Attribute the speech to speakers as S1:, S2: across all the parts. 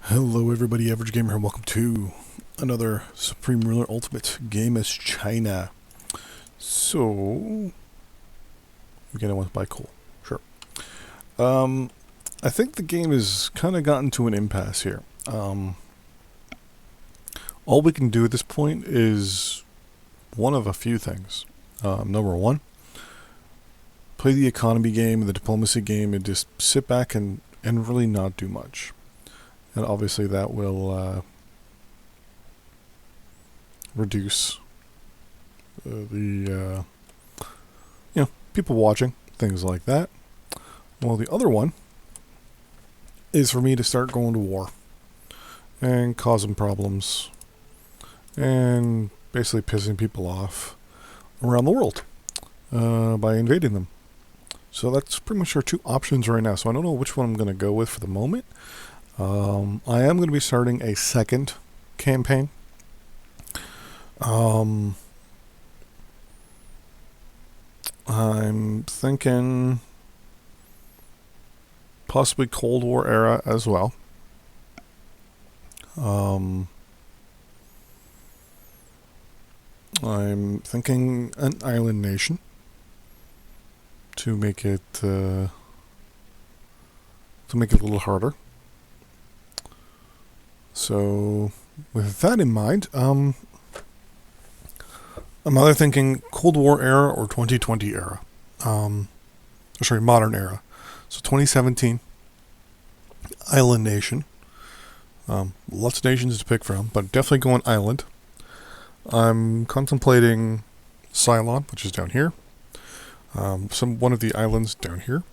S1: Hello everybody, Average Gamer here. Welcome to another Supreme Ruler Ultimate Game as China. So, again, I want to buy coal. Sure. I think the game has kind of gotten to an impasse here. All we can do at this point is one of a few things. Number one, play the economy game, the diplomacy game, and just sit back and really not do much. And obviously that will reduce the people watching, things like that. Well, the other one is for me to start going to war and causing problems and basically pissing people off around the world by invading them. So that's pretty much our two options right now. So I don't know which one I'm going to go with for the moment. I am going to be starting a second campaign. I'm thinking possibly Cold War era as well. I'm thinking an island nation to make it a little harder. So, with that in mind, I'm either thinking Cold War era or 2020 era. Modern era. So 2017, island nation. Lots of nations to pick from, but definitely going island. I'm contemplating Ceylon, which is down here. One of the islands down here.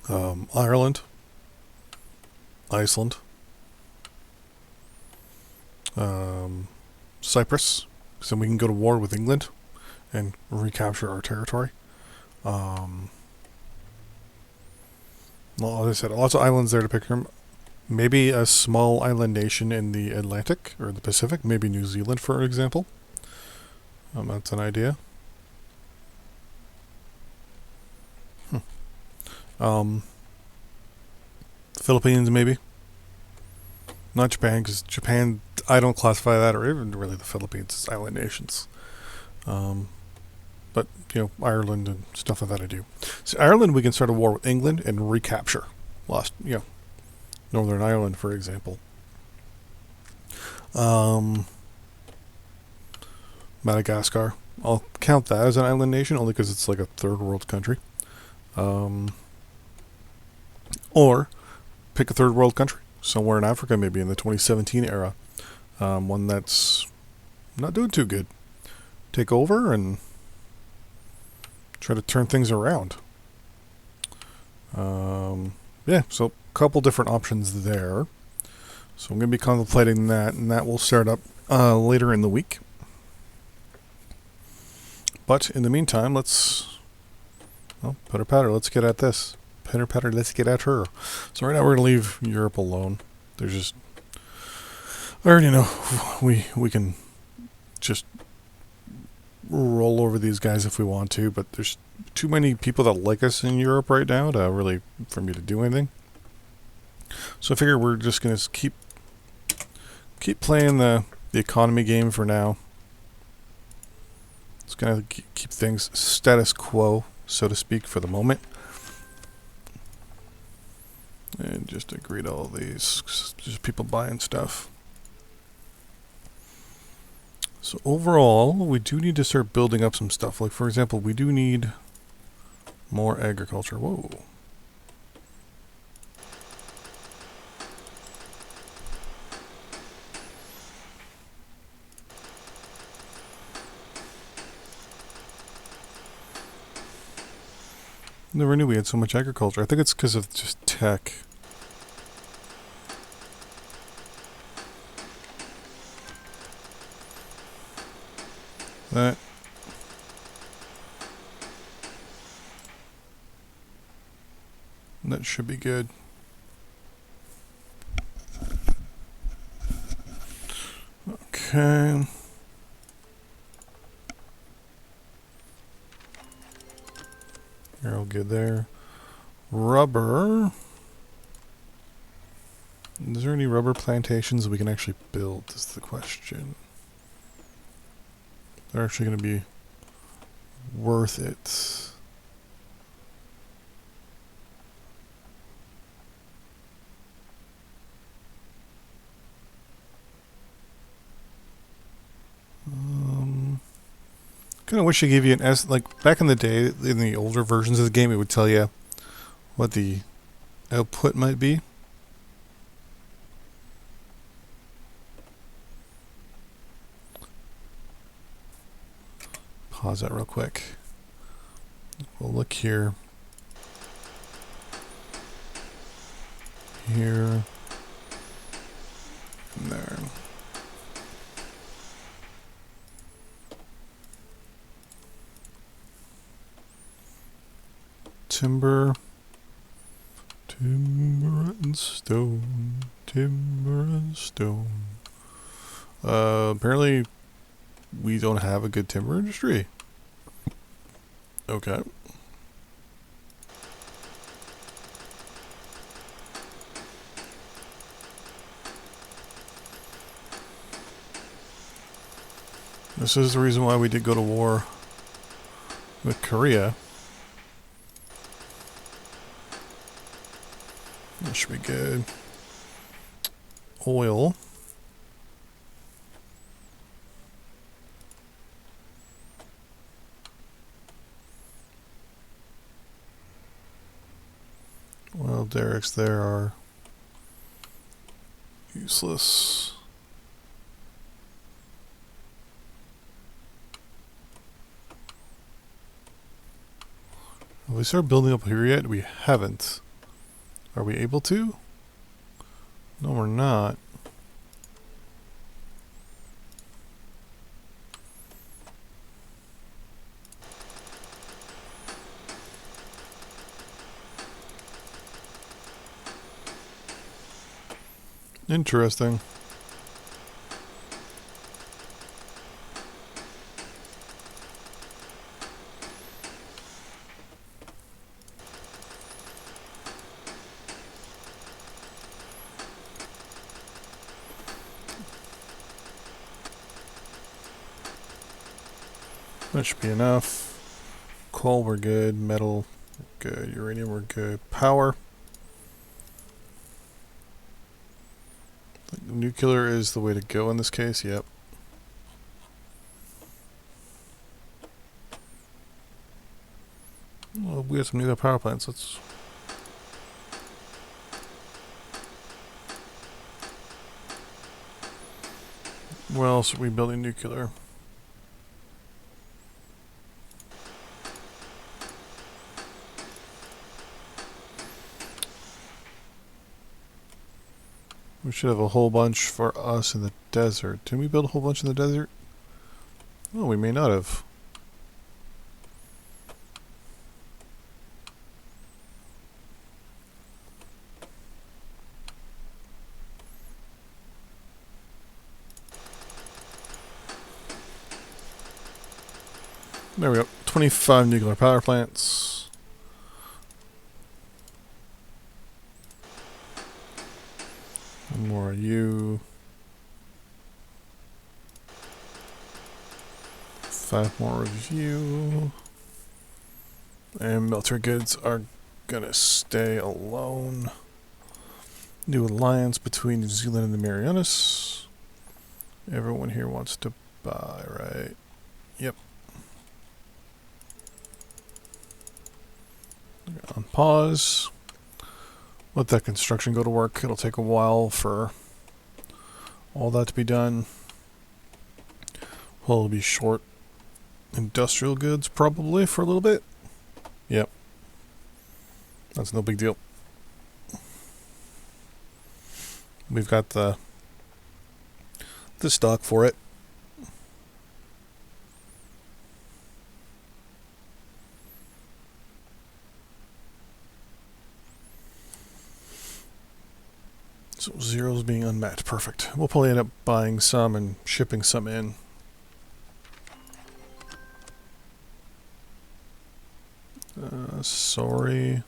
S1: Ireland, Iceland, Cyprus, because then we can go to war with England and recapture our territory. Well, as I said, lots of islands there to pick from. Maybe a small island nation in the Atlantic or the Pacific, maybe New Zealand, for example. That's an idea. Philippines, maybe. Not Japan, because Japan, I don't classify that, or even really the Philippines, as island nations. But, Ireland and stuff like that I do. So Ireland, we can start a war with England and recapture. Northern Ireland, for example. Madagascar. I'll count that as an island nation, only because it's like a third world country. Or pick a third world country. Somewhere in Africa, maybe in the 2017 era. One that's not doing too good. Take over and try to turn things around. So a couple different options there. So I'm going to be contemplating that, and that will start up later in the week. But in the meantime, pitter patter, let's get at this. Pitter patter, let's get at her. So right now we're going to leave Europe alone. There's just, I already know we can just roll over these guys if we want to, but there's too many people that like us in Europe right now to really, for me to do anything. So I figure we're just going to keep playing the economy game for now. It's going to keep things status quo, so to speak, for the moment. And just agree to all these. Just people buying stuff. So overall, we do need to start building up some stuff. Like, for example, we do need more agriculture. Whoa. Never knew we had so much agriculture. I think it's because of just tech. That should be good. Okay. You're all good there. Rubber. Is there any rubber plantations we can actually build, is the question. They're actually going to be worth it. Kind of wish I gave you an like back in the day, in the older versions of the game, it would tell you what the output might be. Pause that real quick. We'll look here. Here. And there. Timber. Timber and stone. Timber and stone. Apparently we don't have a good timber industry. Okay. This is the reason why we did go to war with Korea. That should be good. Oil. Well, derricks there are useless. Have we started building up here yet? We haven't. Are we able to? No, we're not. Interesting. That should be enough. Coal, we're good. Metal, we're good. Uranium, we're good. Power. Nuclear is the way to go in this case, yep. Well, we have some nuclear power plants. Let's... Where else are we building nuclear? We should have a whole bunch for us in the desert. Didn't we build a whole bunch in the desert? Oh, we may not have. There we go. 25 nuclear power plants. One more of you. 5 more of you. And military goods are gonna stay alone. New alliance between New Zealand and the Marianas. Everyone here wants to buy, right? Yep. On pause. Let that construction go to work. It'll take a while for all that to be done. We'll be short industrial goods probably for a little bit. Yep. That's no big deal. We've got the stock for it. So zeros being unmet. Perfect. We'll probably end up buying some and shipping some in. Sorry.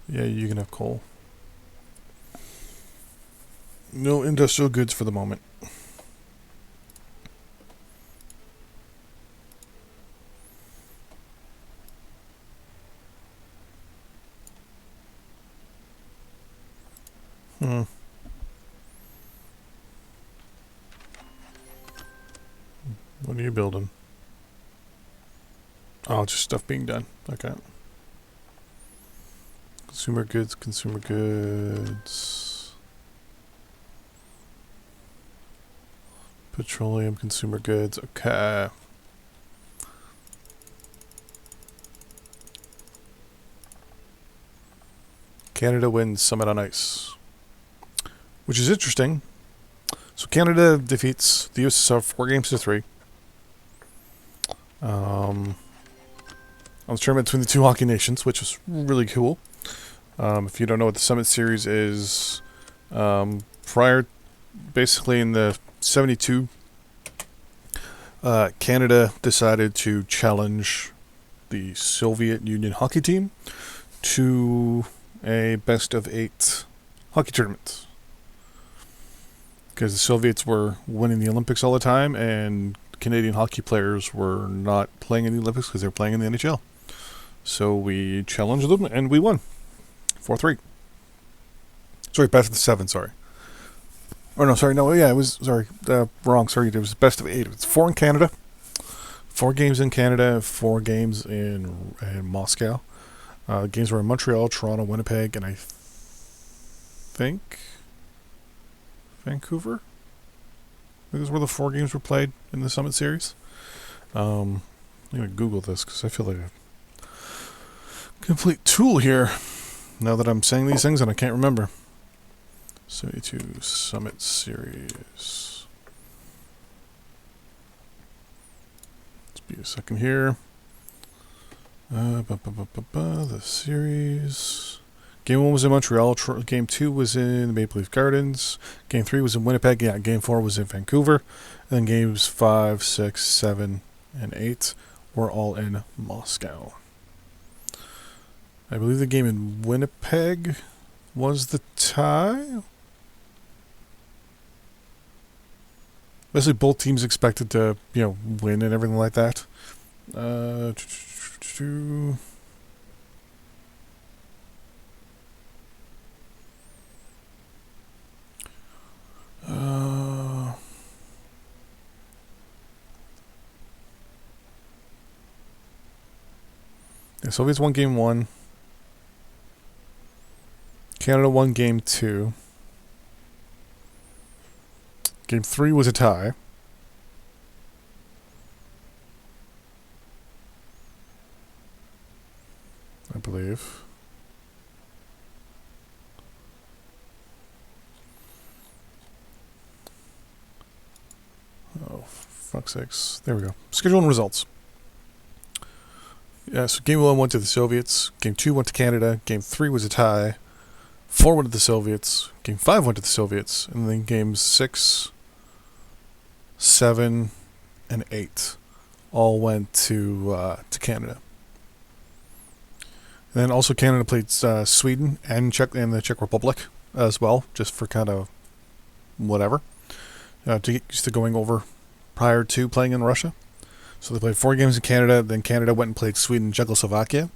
S1: Yeah, you can have coal. No industrial goods for the moment. What are you building? Oh, just stuff being done. Okay. Consumer goods, consumer goods. Petroleum, consumer goods. Okay. Canada wins Summit on Ice. Which is interesting. So Canada defeats the USSR 4-3. On the tournament between the two hockey nations, which was really cool. If you don't know what the Summit Series is, basically in the 72, Canada decided to challenge the Soviet Union hockey team to a best-of-8 hockey tournament. Because the Soviets were winning the Olympics all the time, and Canadian hockey players were not playing in the Olympics because they were playing in the NHL. So we challenged them, and we won. 4-3. Sorry, best of the 7, sorry. Or no, sorry, no, yeah, it was, sorry, wrong, sorry, it was best of 8. It's 4 in Canada, 4 games in Canada, 4 games in Moscow. Games were in Montreal, Toronto, Winnipeg, and I think Vancouver? I think those were the 4 games were played in the Summit Series. I'm going to Google this because I feel like a complete tool here now that I'm saying these things and I can't remember. 72 Summit Series. Let's be a second here. The series. Game 1 was in Montreal. Game 2 was in the Maple Leaf Gardens. Game 3 was in Winnipeg. Yeah, Game 4 was in Vancouver. And then games 5, 6, 7, and 8 were all in Moscow. I believe the game in Winnipeg was the tie. Basically, both teams expected to, win and everything like that. The Soviets won game 1. Canada won game 2. Game 3 was a tie. I believe. Oh, fuck's sakes. There we go. Schedule and results. Yeah, so game 1 went to the Soviets. Game 2 went to Canada. Game 3 was a tie. 4 went to the Soviets. Game 5 went to the Soviets. And then games 6, 7, and 8 all went to Canada. And then also Canada played Sweden and the Czech Republic as well, just for kind of whatever, to get used to going over prior to playing in Russia. So they played 4 games in Canada, then Canada went and played Sweden and Czechoslovakia.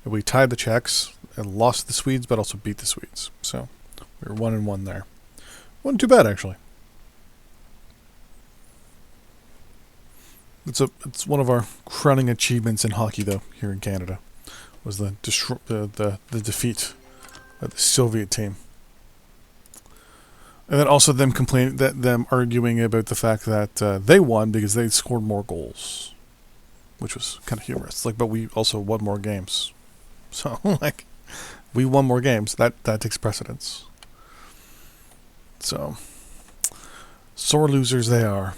S1: And we tied the Czechs and lost the Swedes, but also beat the Swedes. So we were 1-1 there. Wasn't too bad, actually. It's one of our crowning achievements in hockey, though, here in Canada, was the defeat of the Soviet team. And then also them arguing about the fact that they won because they scored more goals, which was kind of humorous. But we also won more games. So, we won more games. That takes precedence. So, sore losers they are.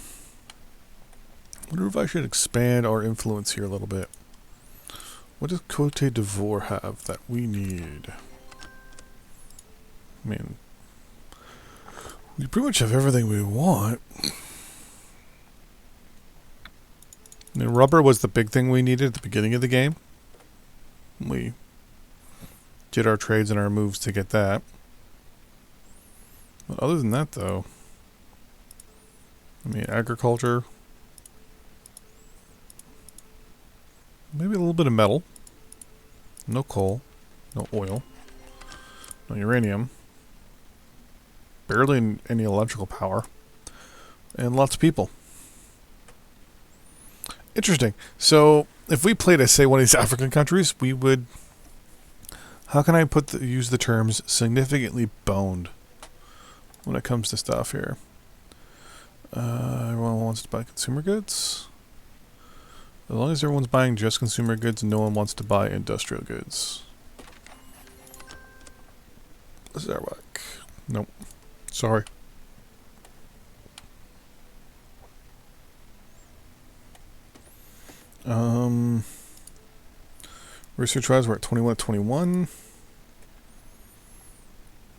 S1: I wonder if I should expand our influence here a little bit. What does Cote d'Ivoire have that we need? I mean, we pretty much have everything we want. I mean, rubber was the big thing we needed at the beginning of the game. We did our trades and our moves to get that. But other than that, though, I mean, agriculture, maybe a little bit of metal, no coal, no oil, no uranium, barely any electrical power, and lots of people. Interesting. So, if we played as, say, one of these African countries, we would... How can I use the terms significantly boned when it comes to stuff here? Everyone wants to buy consumer goods. As long as everyone's buying just consumer goods, no one wants to buy industrial goods. Zarwak. Nope. Sorry. Research-wise, we're at 21.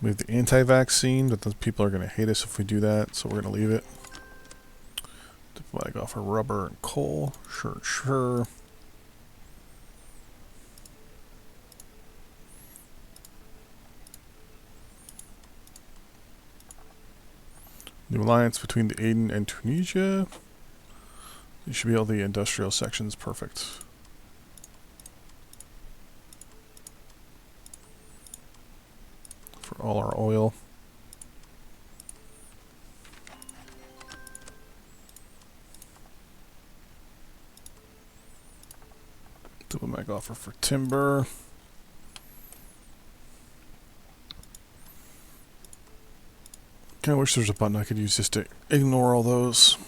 S1: We have the anti-vaccine, but those people are going to hate us if we do that, so we're going to leave it. Diplomatic offer rubber and coal. Sure. New alliance between the Aden and Tunisia. You should be all the industrial sections. Perfect. For all our oil. Diplomatic offer for timber. Kinda wish there was a button I could use just to ignore all those.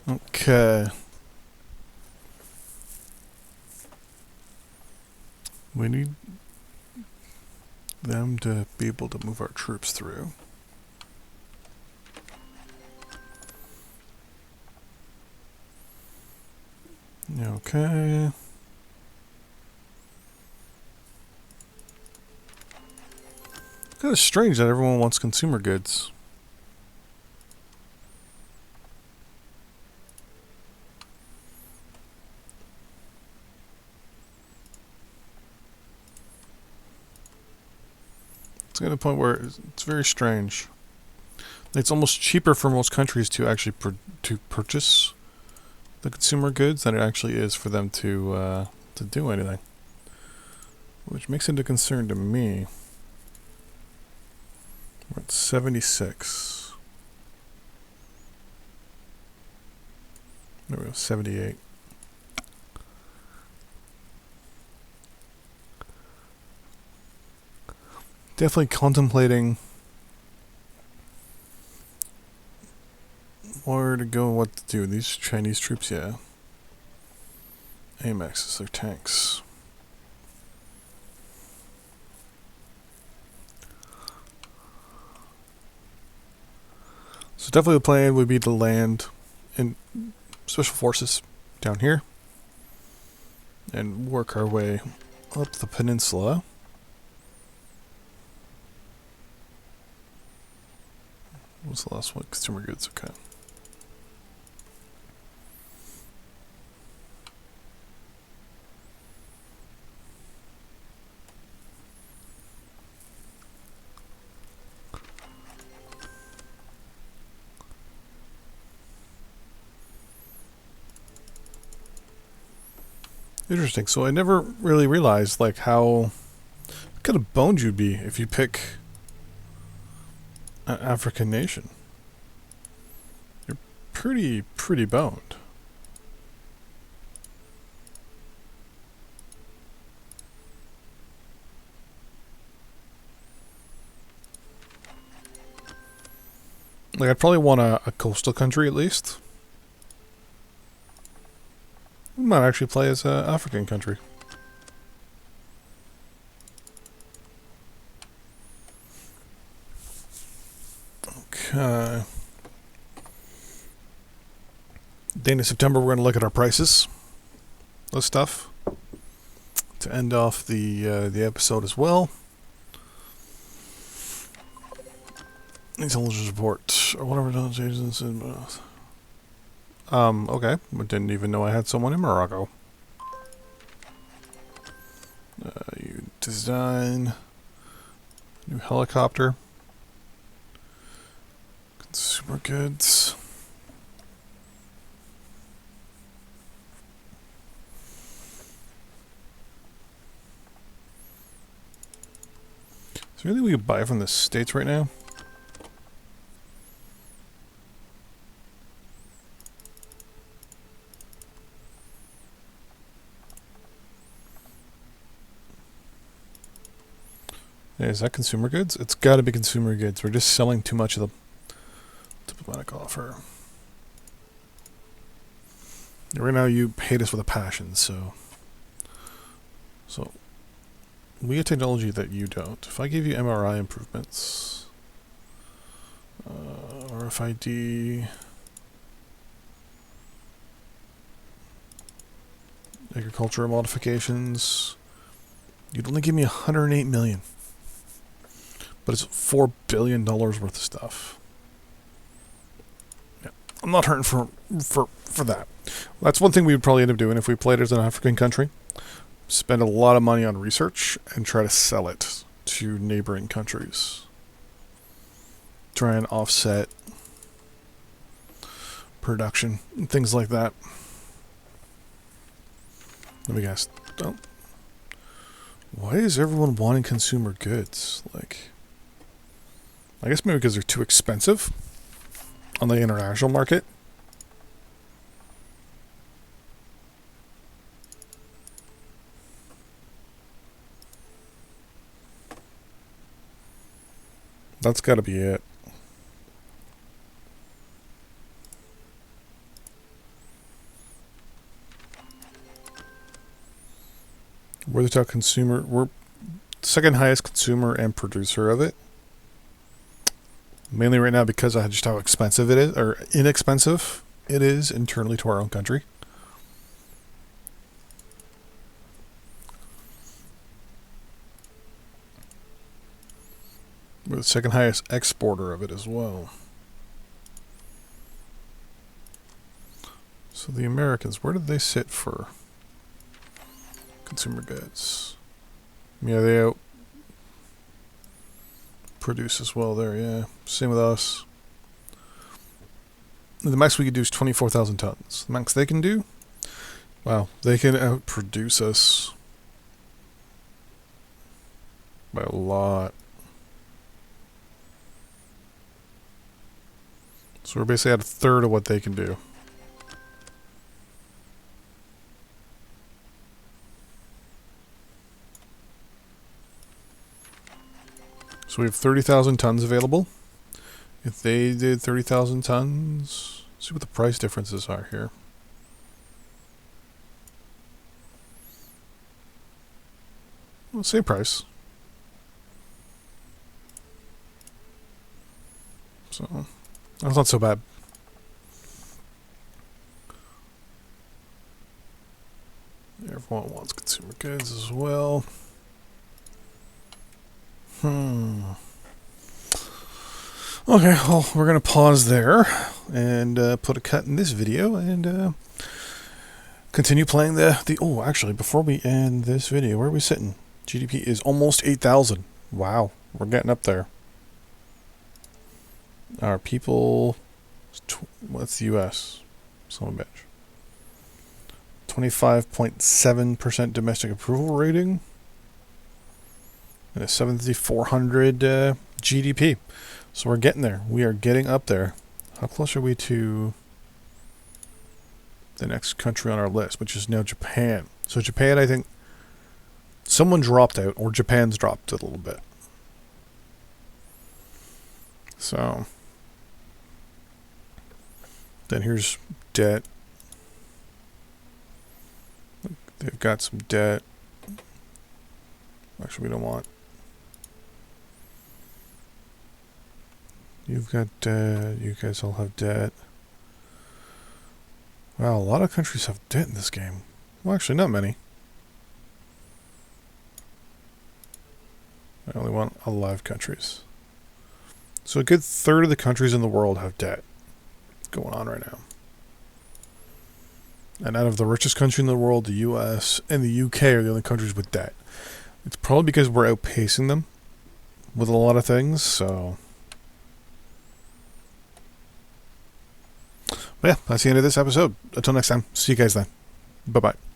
S1: Okay. We need them to be able to move our troops through. Okay. Kind of strange that everyone wants consumer goods. It's getting to the point where it's very strange. It's almost cheaper for most countries to actually purchase the consumer goods than it actually is for them to do anything, which makes it a concern to me. We're at 76. There we go, 78. Definitely contemplating where to go and what to do. These Chinese troops, yeah. AMX is their tanks. So definitely the plan would be to land in special forces down here and work our way up the peninsula. What's the last one? Consumer goods, okay. Interesting. So I never really realized like how kind of boned you'd be if you pick an African nation. You're pretty boned. Like I'd probably want a coastal country at least. We might actually play as an African country. Okay. Day of September, we're going to look at our prices. This stuff. To end off the episode as well. Intelligence report. Or whatever intelligence in both. Okay. I didn't even know I had someone in Morocco. You design new helicopter. Consumer goods. Is there anything we could buy from the States right now? Yeah, is that consumer goods? It's got to be consumer goods. We're just selling too much of them. Diplomatic offer. Yeah, right now you hate us with a passion, so we get technology that you don't. If I give you MRI improvements, RFID, agricultural modifications, you'd only give me 108 million. But it's $4 billion worth of stuff. Yeah, I'm not hurting for that. That's one thing we would probably end up doing if we played as an African country. Spend a lot of money on research and try to sell it to neighboring countries. Try and offset production and things like that. Let me guess. Oh. Why is everyone wanting consumer goods? Like, I guess maybe because they're too expensive on the international market. That's got to be it. We're the top consumer. We're second highest consumer and producer of it. Mainly right now because of just how expensive it is, or inexpensive it is internally to our own country. We're the second highest exporter of it as well. So the Americans, where did they sit for consumer goods? Yeah, they out produce as well there, yeah. Same with us. The max we could do is 24,000 tons. The max they can do? Wow, they can outproduce us by a lot. So we're basically at a third of what they can do. So we have 30,000 tons available. If they did 30,000 tons, let's see what the price differences are here. Well, same price. So that's not so bad. Everyone wants consumer goods as well. Okay, well, we're going to pause there and put a cut in this video and continue playing the... Oh, actually, before we end this video, where are we sitting? GDP is almost 8,000. Wow, we're getting up there. Our people... What's the U.S.? Son of a bitch. 25.7% domestic approval rating. And a 7,400 GDP. So we're getting there. We are getting up there. How close are we to the next country on our list, which is now Japan? So Japan, I think someone dropped out, or Japan's dropped a little bit. So then here's debt. They've got some debt. Actually, we don't want. You've got debt. You guys all have debt. Wow, a lot of countries have debt in this game. Well, actually, not many. I only want 11 countries. So a good third of the countries in the world have debt going on right now. And out of the richest country in the world, the US and the UK are the only countries with debt. It's probably because we're outpacing them with a lot of things, so... But yeah, that's the end of this episode. Until next time, see you guys then. Bye bye.